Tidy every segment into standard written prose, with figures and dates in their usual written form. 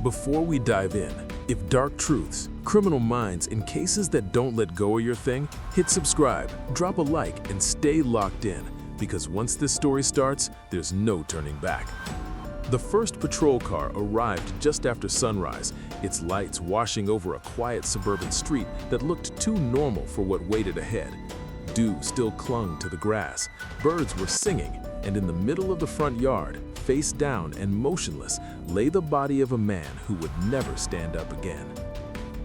Before we dive in, if dark truths, criminal minds, and cases that don't let go are your thing, hit subscribe, drop a like, and stay locked in, because once this story starts, there's no turning back. The first patrol car arrived just after sunrise, its lights washing over a quiet suburban street that looked too normal for what waited ahead. Dew still clung to the grass, birds were singing, and in the middle of the front yard, face down and motionless, lay the body of a man who would never stand up again.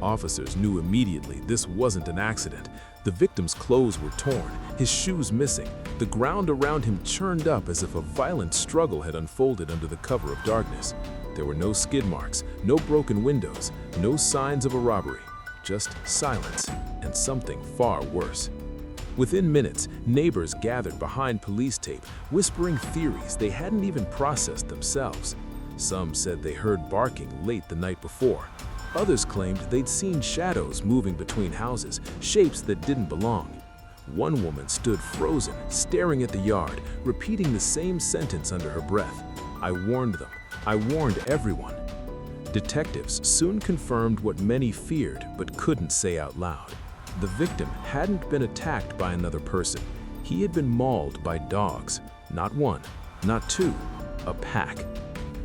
Officers knew immediately this wasn't an accident. The victim's clothes were torn, his shoes missing, the ground around him churned up as if a violent struggle had unfolded under the cover of darkness. There were no skid marks, no broken windows, no signs of a robbery, just silence and something far worse. Within minutes, neighbors gathered behind police tape, whispering theories they hadn't even processed themselves. Some said they heard barking late the night before. Others claimed they'd seen shadows moving between houses, shapes that didn't belong. One woman stood frozen, staring at the yard, repeating the same sentence under her breath. "I warned them. I warned everyone." Detectives soon confirmed what many feared but couldn't say out loud. The victim hadn't been attacked by another person. He had been mauled by dogs. Not one, not two, a pack.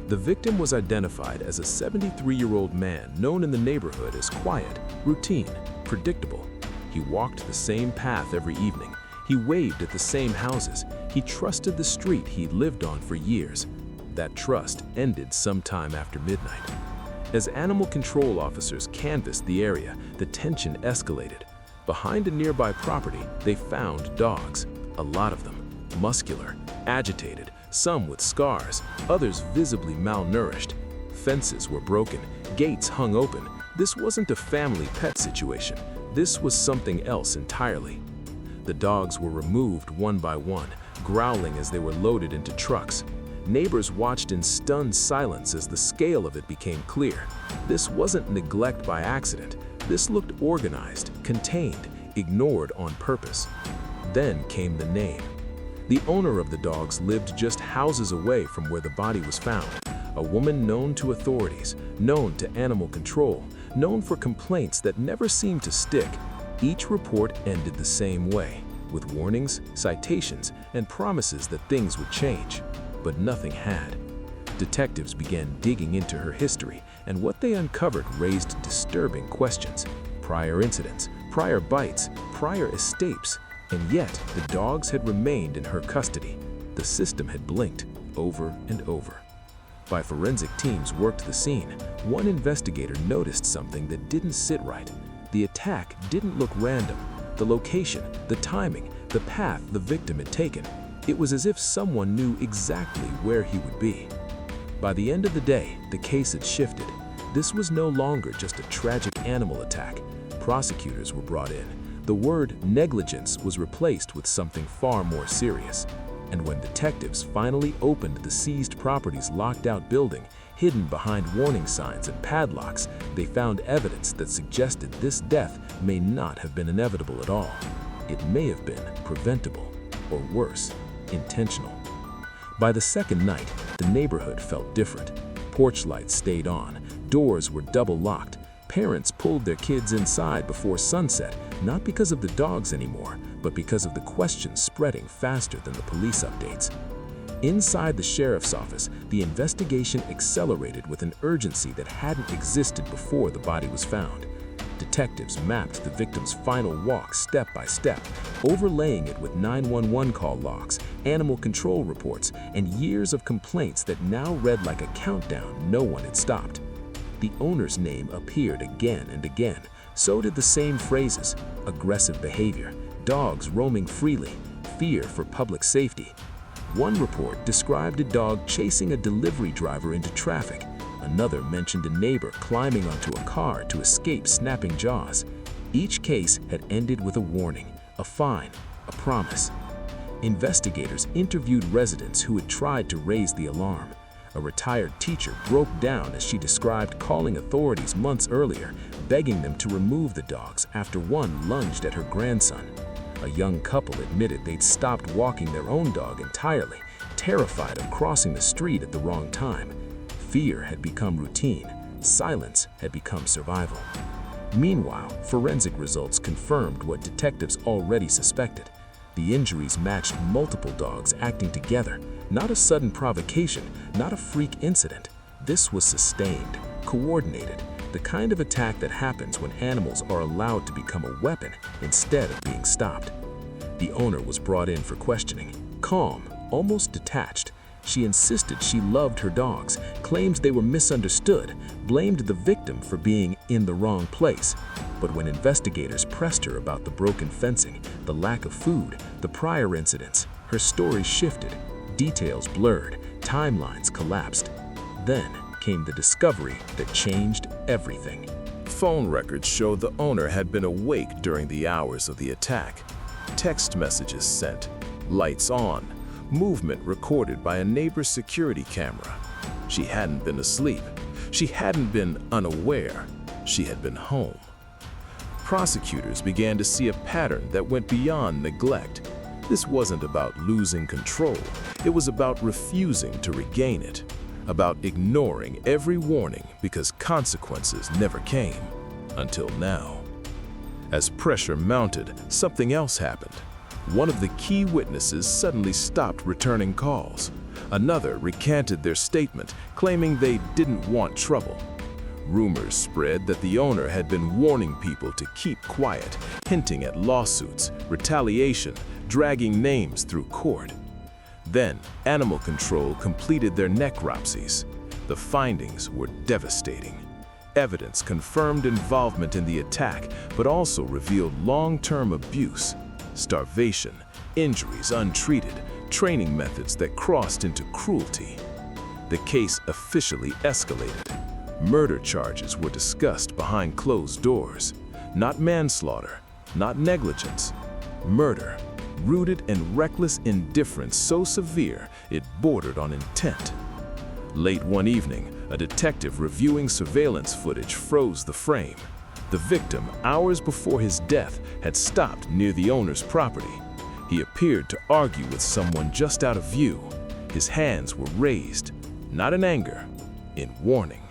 The victim was identified as a 73-year-old man known in the neighborhood as quiet, routine, predictable. He walked the same path every evening. He waved at the same houses. He trusted the street he'd lived on for years. That trust ended sometime after midnight. As animal control officers canvassed the area, the tension escalated. Behind a nearby property, they found dogs, a lot of them, muscular, agitated, some with scars, others visibly malnourished. Fences were broken, gates hung open. This wasn't a family pet situation. This was something else entirely. The dogs were removed one by one, growling as they were loaded into trucks. Neighbors watched in stunned silence as the scale of it became clear. This wasn't neglect by accident. This looked organized, contained, ignored on purpose. Then came the name. The owner of the dogs lived just houses away from where the body was found. A woman known to authorities, known to animal control, known for complaints that never seemed to stick. Each report ended the same way, with warnings, citations, and promises that things would change. But nothing had. Detectives began digging into her history, and what they uncovered raised disturbing questions. Prior incidents, prior bites, prior escapes, and yet the dogs had remained in her custody. The system had blinked over and over. By forensic teams worked the scene, one investigator noticed something that didn't sit right. The attack didn't look random. The location, the timing, the path the victim had taken. It was as if someone knew exactly where he would be. By the end of the day, the case had shifted. This was no longer just a tragic animal attack. Prosecutors were brought in. The word negligence was replaced with something far more serious. And when detectives finally opened the seized property's locked-out building, hidden behind warning signs and padlocks, they found evidence that suggested this death may not have been inevitable at all. It may have been preventable, or worse, intentional. By the second night, the neighborhood felt different. Porch lights stayed on, doors were double locked. Parents pulled their kids inside before sunset, not because of the dogs anymore, but because of the questions spreading faster than the police updates. Inside the sheriff's office, the investigation accelerated with an urgency that hadn't existed before the body was found. Detectives mapped the victim's final walk step by step, overlaying it with 911 call logs, animal control reports, and years of complaints that now read like a countdown no one had stopped. The owner's name appeared again and again. So did the same phrases: aggressive behavior, dogs roaming freely, fear for public safety. One report described a dog chasing a delivery driver into traffic. Another mentioned a neighbor climbing onto a car to escape snapping jaws. Each case had ended with a warning, a fine, a promise. Investigators interviewed residents who had tried to raise the alarm. A retired teacher broke down as she described calling authorities months earlier, begging them to remove the dogs after one lunged at her grandson. A young couple admitted they'd stopped walking their own dog entirely, terrified of crossing the street at the wrong time. Fear had become routine. Silence had become survival. Meanwhile, forensic results confirmed what detectives already suspected. The injuries matched multiple dogs acting together, not a sudden provocation, not a freak incident. This was sustained, coordinated, the kind of attack that happens when animals are allowed to become a weapon instead of being stopped. The owner was brought in for questioning, calm, almost detached. She insisted she loved her dogs, claimed they were misunderstood, blamed the victim for being in the wrong place. But when investigators pressed her about the broken fencing, the lack of food, the prior incidents, her story shifted, details blurred, timelines collapsed. Then came the discovery that changed everything. Phone records showed the owner had been awake during the hours of the attack. Text messages sent, lights on, movement recorded by a neighbor's security camera. She hadn't been asleep. She hadn't been unaware. She had been home. Prosecutors began to see a pattern that went beyond neglect. This wasn't about losing control. It was about refusing to regain it, about ignoring every warning because consequences never came, until now. As pressure mounted, something else happened. One of the key witnesses suddenly stopped returning calls. Another recanted their statement, claiming they didn't want trouble. Rumors spread that the owner had been warning people to keep quiet, hinting at lawsuits, retaliation, dragging names through court. Then, animal control completed their necropsies. The findings were devastating. Evidence confirmed involvement in the attack, but also revealed long-term abuse, starvation, injuries untreated, training methods that crossed into cruelty. The case officially escalated. Murder charges were discussed behind closed doors. Not manslaughter, not negligence. Murder, rooted in reckless indifference so severe it bordered on intent. Late one evening, a detective reviewing surveillance footage froze the frame. The victim, hours before his death, had stopped near the owner's property. He appeared to argue with someone just out of view. His hands were raised, not in anger, in warning.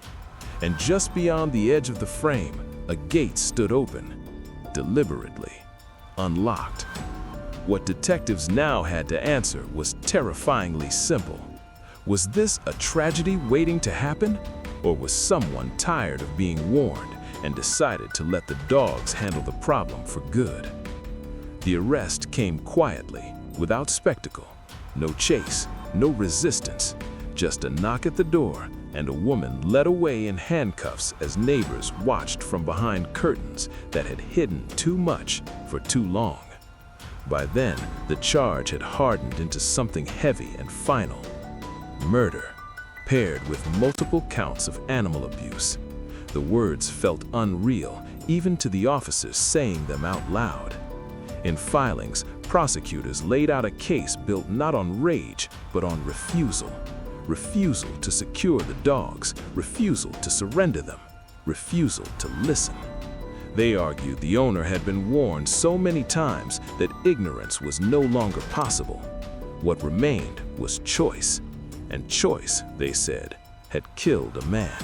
And just beyond the edge of the frame, a gate stood open, deliberately, unlocked. What detectives now had to answer was terrifyingly simple. Was this a tragedy waiting to happen, or was someone tired of being warned and decided to let the dogs handle the problem for good? The arrest came quietly, without spectacle. No chase, no resistance, just a knock at the door and a woman led away in handcuffs as neighbors watched from behind curtains that had hidden too much for too long. By then, the charge had hardened into something heavy and final. Murder, paired with multiple counts of animal abuse. The words felt unreal, even to the officers saying them out loud. In filings, prosecutors laid out a case built not on rage, but on refusal. Refusal to secure the dogs, refusal to surrender them, refusal to listen. They argued the owner had been warned so many times that ignorance was no longer possible. What remained was choice, and choice, they said, had killed a man.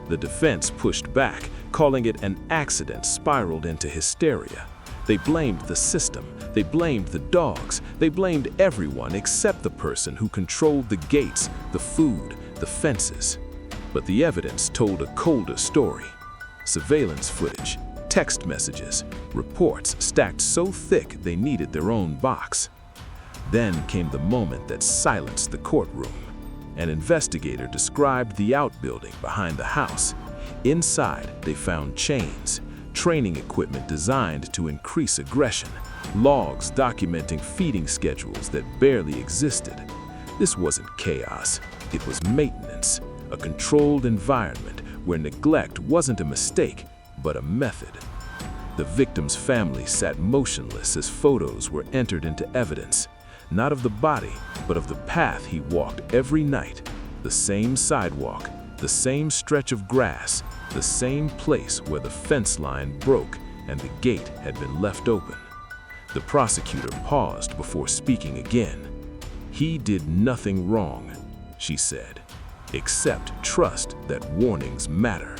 The defense pushed back, calling it an accident spiraled into hysteria. They blamed the system, they blamed the dogs, they blamed everyone except the person who controlled the gates, the food, the fences. But the evidence told a colder story. Surveillance footage, text messages, reports stacked so thick they needed their own box. Then came the moment that silenced the courtroom. An investigator described the outbuilding behind the house. Inside, they found chains, training equipment designed to increase aggression, logs documenting feeding schedules that barely existed. This wasn't chaos, it was maintenance, a controlled environment where neglect wasn't a mistake, but a method. The victim's family sat motionless as photos were entered into evidence, not of the body, but of the path he walked every night, the same sidewalk, the same stretch of grass, the same place where the fence line broke and the gate had been left open. The prosecutor paused before speaking again. "He did nothing wrong," she said. Except trust that warnings matter.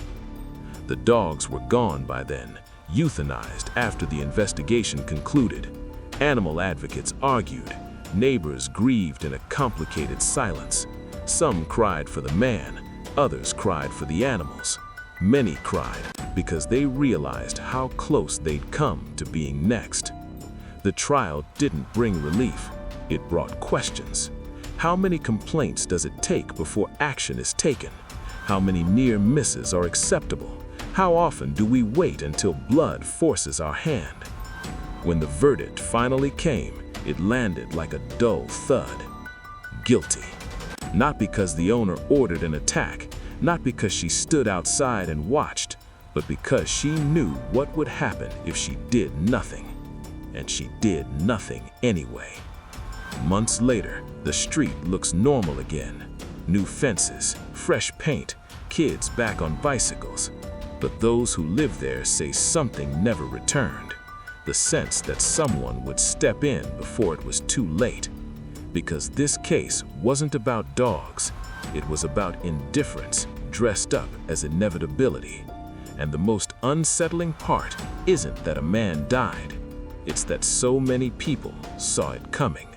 The dogs were gone by then, euthanized after the investigation concluded. Animal advocates argued. Neighbors grieved in a complicated silence. Some cried for the man, others cried for the animals. Many cried because they realized how close they'd come to being next. The trial didn't bring relief, it brought questions. How many complaints does it take before action is taken? How many near misses are acceptable? How often do we wait until blood forces our hand? When the verdict finally came, it landed like a dull thud. Guilty. Not because the owner ordered an attack, not because she stood outside and watched, but because she knew what would happen if she did nothing. And she did nothing anyway. Months later, the street looks normal again. New fences, fresh paint, kids back on bicycles. But those who live there say something never returned. The sense that someone would step in before it was too late. Because this case wasn't about dogs, it was about indifference dressed up as inevitability. And the most unsettling part isn't that a man died, it's that so many people saw it coming.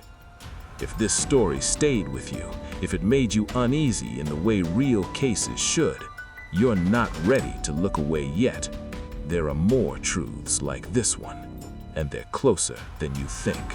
If this story stayed with you, if it made you uneasy in the way real cases should, you're not ready to look away yet. There are more truths like this one, and they're closer than you think.